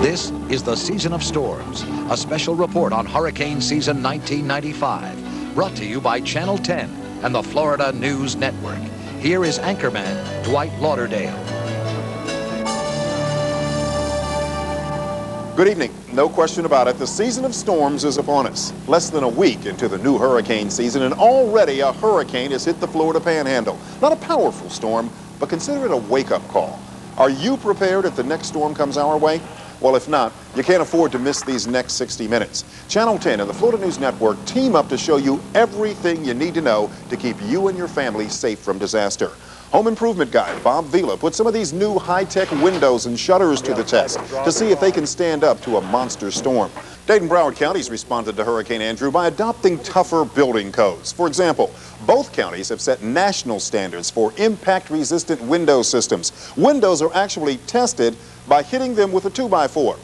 This is the Season of Storms, a special report on hurricane season 1995, brought to you by Channel 10 and the Florida News Network. Here is anchorman Dwight Lauderdale. Good evening. No question about it, the season of storms is upon us. Less than a week into the new hurricane season, and already a hurricane has hit the Florida Panhandle. Not a powerful storm, but consider it a wake-up call. Are you prepared if the next storm comes our way? Well, if not, you can't afford to miss these next 60 minutes. Channel 10 and the Florida News Network team up to show you everything you need to know to keep you and your family safe from disaster. Home improvement guy Bob Vila put some of these new high-tech windows and shutters to the test to see if they can stand up to a monster storm. Dade-Broward counties responded to Hurricane Andrew by adopting tougher building codes. For example, both counties have set national standards for impact-resistant window systems. Windows are actually tested by hitting them with a 2x4.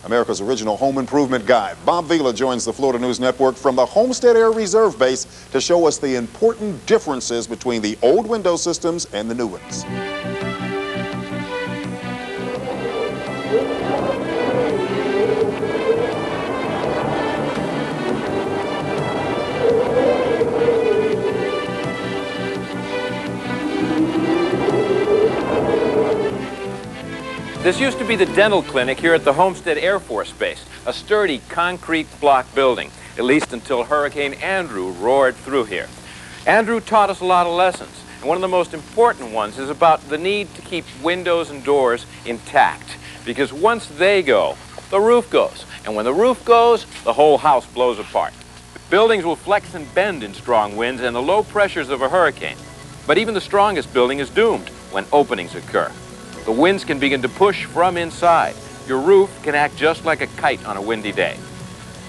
America's original home improvement guy, Bob Vila, joins the Florida News Network from the Homestead Air Reserve Base to show us the important differences between the old window systems and the new ones. This used to be the dental clinic here at the Homestead Air Force Base, a sturdy concrete block building, at least until Hurricane Andrew roared through here. Andrew taught us a lot of lessons, and one of the most important ones is about the need to keep windows and doors intact, because once they go, the roof goes, and when the roof goes, the whole house blows apart. Buildings will flex and bend in strong winds and the low pressures of a hurricane, but even the strongest building is doomed when openings occur. The winds can begin to push from inside. Your roof can act just like a kite on a windy day.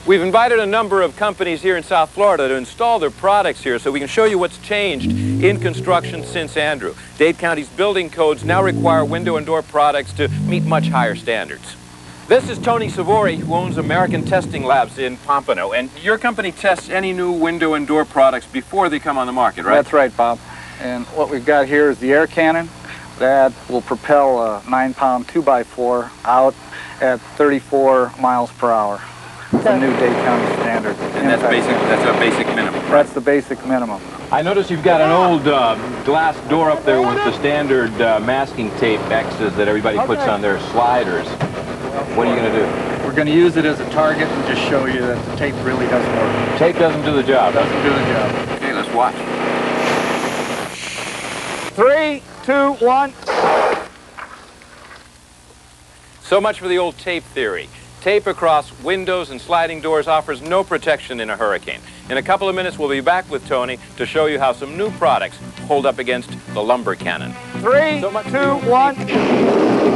We've invited a number of companies here in South Florida to install their products here so we can show you what's changed in construction since Andrew. Dade County's building codes now require window and door products to meet much higher standards. This is Tony Savori, who owns American Testing Labs in Pompano, and your company tests any new window and door products before they come on the market, right? That's right, Bob. And what we've got here is the air cannon. That will propel a 9-pound 2x4 out at 34 miles per hour. It's a new Dade County standard. And that's a basic minimum, right? That's the basic minimum. I notice you've got an old glass door up there with the standard masking tape X's that everybody puts on their sliders. What are you going to do? We're going to use it as a target and just show you that the tape really doesn't work. Tape doesn't do the job. Doesn't do the job. Okay, let's watch. 3, 2, 1. So much for the old tape theory. Tape across windows and sliding doors offers no protection in a hurricane. In a couple of minutes, we'll be back with Tony to show you how some new products hold up against the lumber cannon. 3, 2, 1. Tape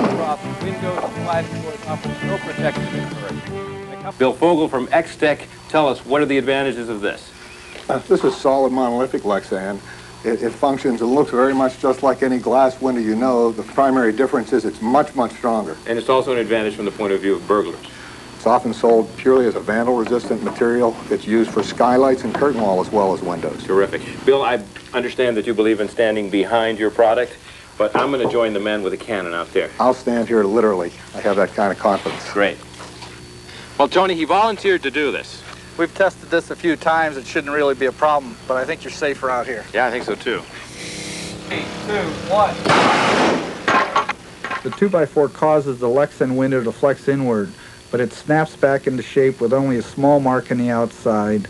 across windows and sliding doors offers no protection in a hurricane. Bill Voegele from EXTECH, tell us, what are the advantages of this? This is solid monolithic Lexan. It functions and looks very much just like any glass window you know. The primary difference is it's much, much stronger. And it's also an advantage from the point of view of burglars. It's often sold purely as a vandal-resistant material. It's used for skylights and curtain wall as well as windows. Terrific. Bill, I understand that you believe in standing behind your product, but I'm going to join the men with a cannon out there. I'll stand here literally. I have that kind of confidence. Great. Well, Tony, he volunteered to do this. We've tested this a few times. It shouldn't really be a problem, but I think you're safer out here. Yeah, I think so too. 3, 2, 1. The 2x4 causes the Lexan window to flex inward, but it snaps back into shape with only a small mark on the outside.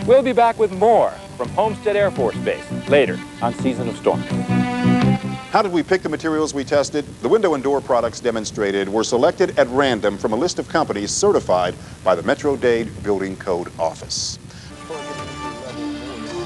We'll be back with more from Homestead Air Force Base later on Season of Storm. How did we pick the materials we tested? The window and door products demonstrated were selected at random from a list of companies certified by the Metro-Dade Building Code Office.